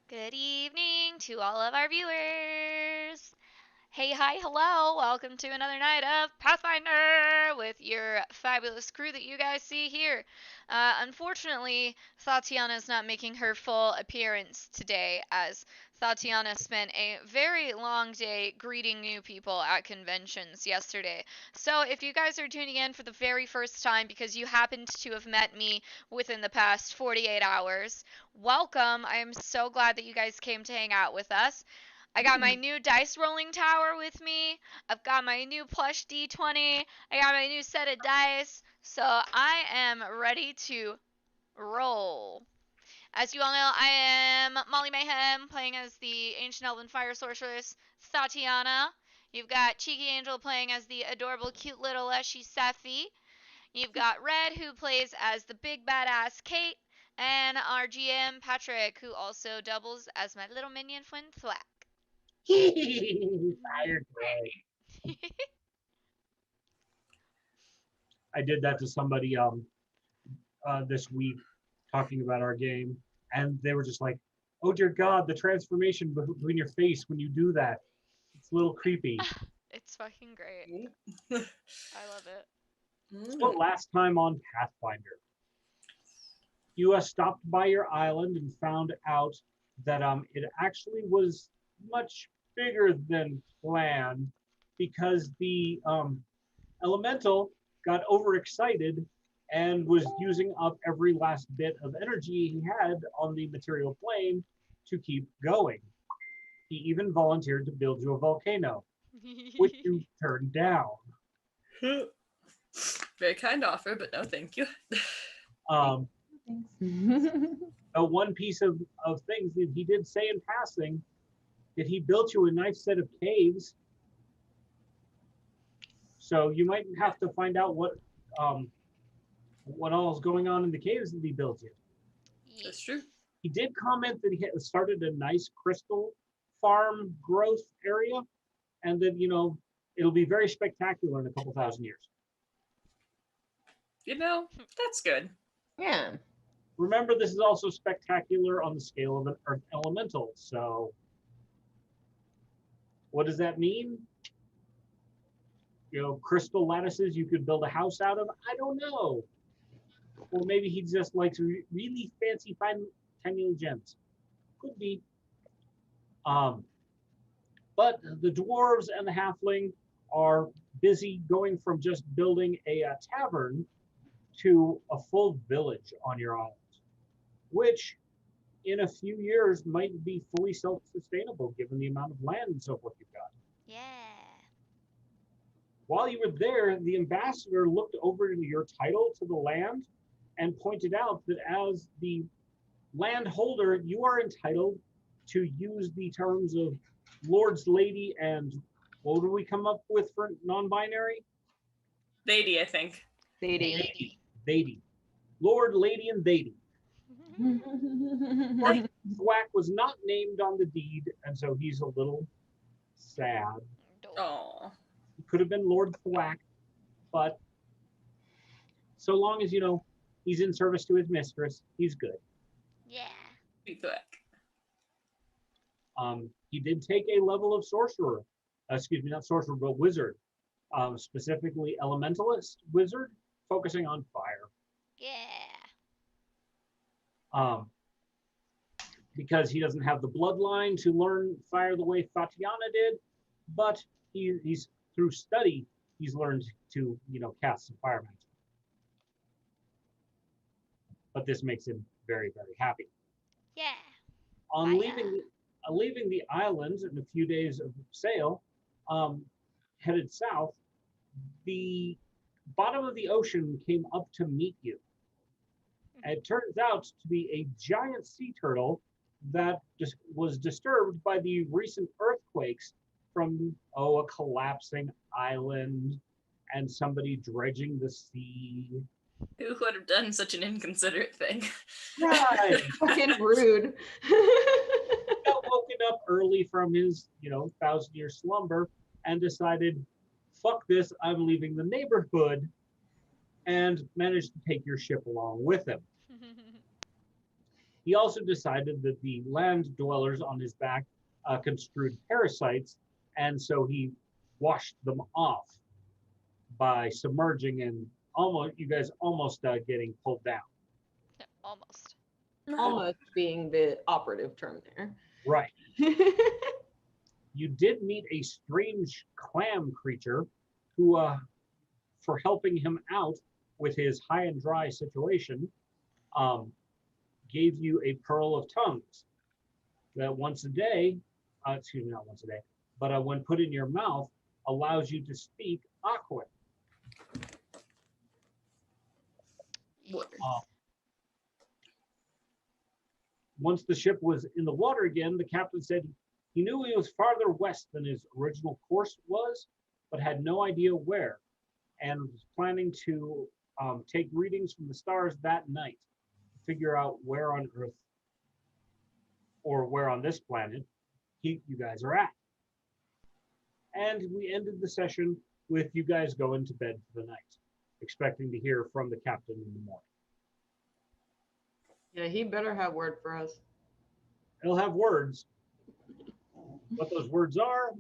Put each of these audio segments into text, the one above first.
Good evening to all of our viewers. Hey, hi, hello. Welcome to another night of Pathfinder with your fabulous crew that you guys see here. Unfortunately, Tatiana is not making her full appearance today, as Tatiana spent a very long day greeting new people at conventions yesterday. So, if you guys are tuning in for the very first time because you happened to have met me within the past 48 hours, welcome. I am so glad that you guys came to hang out with us. I got my new dice rolling tower with me. I've got my new plush D20. I got my new set of dice. So I am ready to roll. As you all know, I am Molly Mayhem, playing as the Ancient Elven Fire Sorceress Tatiana. You've got Cheeky Angel playing as the adorable, cute little Leshy Sephi. You've got Red, who plays as the big badass Kate. And our GM, Patrick, who also doubles as my little minion friend Thwack. Fire gray. I did that to somebody this week talking about our game, and they were just like, "Oh dear God, the transformation between your face when you do that, it's a little creepy." It's fucking great. I love it. So last time on Pathfinder, you stopped by your island and found out that it actually was much bigger than planned because the elemental got overexcited and was using up every last bit of energy he had on the material plane to keep going. He even volunteered to build you a volcano, which you turned down. Very kind offer, but no thank you. Um, Thanks. one piece of things that he did say in passing that he built you a nice set of caves. So you might have to find out what all is going on in the caves that he built you. That's true. He did comment that he had started a nice crystal farm growth area, and that it'll be very spectacular in a couple thousand years. That's good. Yeah. Remember, this is also spectacular on the scale of an earth elemental. So, what does that mean? Crystal lattices you could build a house out of? I don't know. Or maybe he just likes really fancy, fine, tiny gems. Could be. But the dwarves and the halfling are busy going from just building a tavern to a full village on your island, which in a few years might be fully self-sustainable given the amount of land and so forth you've got. Yeah. While you were there, the ambassador looked over your title to the land and pointed out that as the landholder, you are entitled to use the terms of lords, lady, and what do we come up with for non-binary? Lady, I think. Sadie. Thady. Lord, lady, and thady. Thwack was not named on the deed, and so he's a little sad. Oh. He could have been Lord Thwack, but so long as he's in service to his mistress, he's good. Yeah. He did take a level of sorcerer, excuse me, not sorcerer, but wizard, specifically elementalist wizard, focusing on fire. Yeah. Because he doesn't have the bloodline to learn fire the way Tatiana did, but he's through study, he's learned to cast some fire magic. But this makes him very, very happy. Yeah. On Fire. leaving the island in a few days of sail, headed south, the bottom of the ocean came up to meet you. And it turns out to be a giant sea turtle that was disturbed by the recent earthquakes from a collapsing island and somebody dredging the sea. Who would have done such an inconsiderate thing? Right. Fucking rude. Got woken up early from his 1,000-year slumber and decided, fuck this, I'm leaving the neighborhood, and managed to take your ship along with him. He also decided that the land dwellers on his back construed parasites, and so he washed them off by submerging and you guys almost getting pulled down. Yeah, almost. Almost being the operative term there. Right. You did meet a strange clam creature who, for helping him out with his high and dry situation, gave you a pearl of tongues that once a day, excuse me, not once a day, but when put in your mouth, allows you to speak Aquan. Yes. Once the ship was in the water again, the captain said he knew he was farther west than his original course was, but had no idea where, and was planning to take readings from the stars that night to figure out where on Earth or where on this planet you guys are at. And we ended the session with you guys going to bed for the night, expecting to hear from the captain in the morning. Yeah, he better have word for us. He'll have words. What those words are.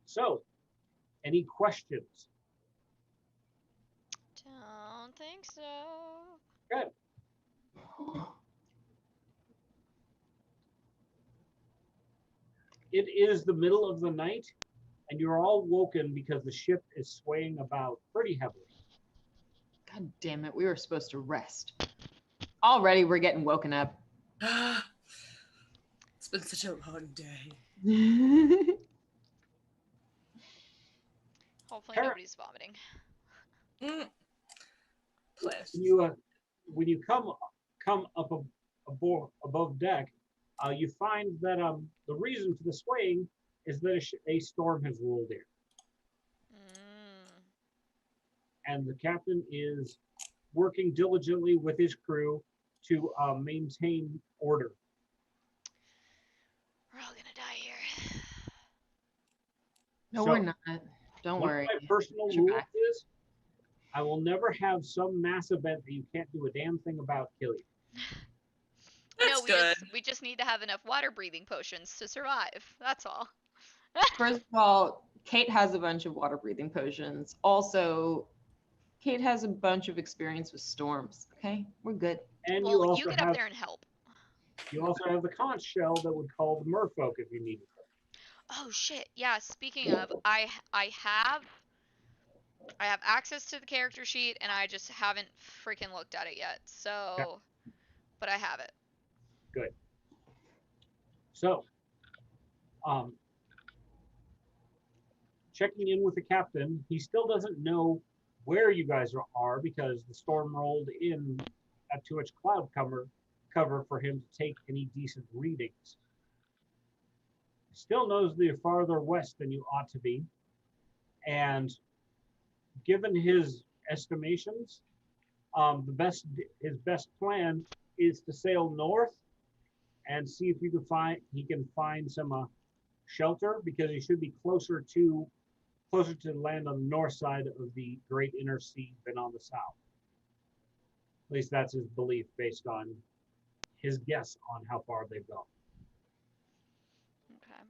So, any questions? Don't think so. Good. It is the middle of the night, and you're all woken because the ship is swaying about pretty heavily. God damn it, we were supposed to rest. Already we're getting woken up. It's been such a long day. Hopefully Kara- nobody's vomiting. Bless. When you come up above deck, you find that the reason for the swaying is that a storm has rolled in, and the captain is working diligently with his crew to maintain order. We're all gonna die here. No, So, we're not. Don't one worry. of my personal Got your rules back. is I will never have some mass event that you can't do a damn thing about kill you. That's No, good. we just need to have enough water breathing potions to survive. That's all. First of all, Kate has a bunch of water breathing potions. Also, Kate has a bunch of experience with storms. Okay, we're good. And Well, you get up there and help. you also have the conch shell that would call the merfolk if you needed it. Oh shit. Yeah, speaking of, I have access to the character sheet and I just haven't freaking looked at it yet. So, but I have it. Good. So, checking in with the captain, he still doesn't know where you guys are because the storm rolled in at too much cloud cover for him to take any decent readings. Still knows that you're farther west than you ought to be, and given his estimations, his best plan is to sail north and see if he can find some shelter, because he should be closer to land on the north side of the Great Inner Sea than on the south. At least that's his belief based on his guess on how far they've gone. Okay.